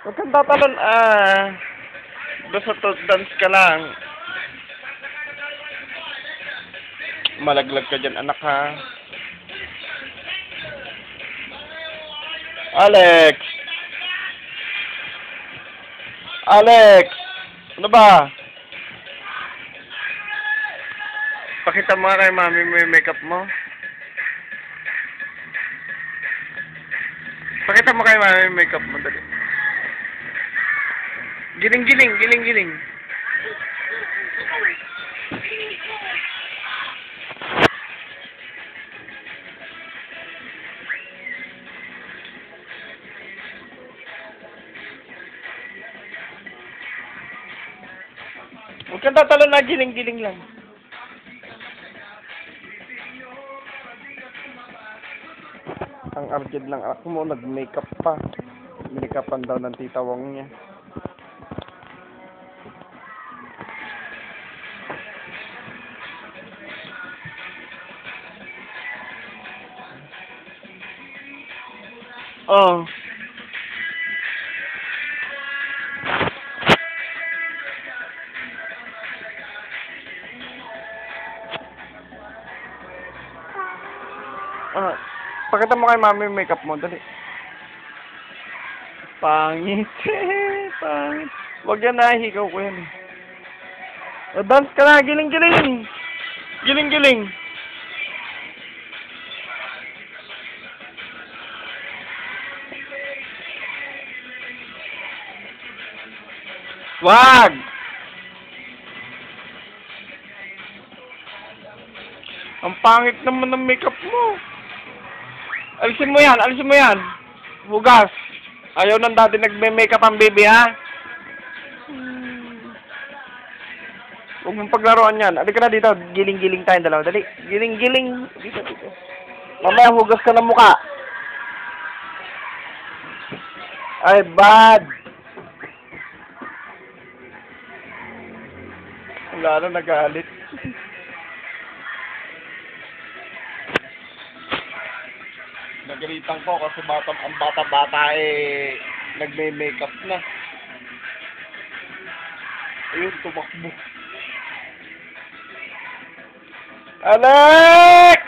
Huwag kang tatalon, basta to dance ka lang. Malaglag ka dyan, anak, ha? Alex! Alex! Ano ba? Pakita mo nga kay mami mo yung makeup mo. Pakita mo kay mami yung makeup mo, dali. Giling-giling, giling-giling. Huwag kang tatalon na, giling-giling lang. Ang argid lang ako mo, nag-makeup pa. Minikapan daw ng tita Wong niya. Oh. Pakita mo kay mami yung makeup mo, dali. Pangit. Pangit. Huwag yan, nahihigaw ko yan. O, dance ka na, giling-giling. Giling-giling. Wag! Ang pangit naman ng makeup mo. Alisin mo yan, alisin mo yan. Hugas. Ayaw nang dati nagme-makeup ang baby, ha? Huwag mong paglaruan yan. Halika na dito, giling-giling tayong dalawa. Dali, giling-giling. Dito, dito. Mamaya hugas ka ng muka. Ay, bad. Wala na, nagalit. Nagalitan ko kasi ang bata-bata nagme-makeup na. Ayun, tumakbo. Alex!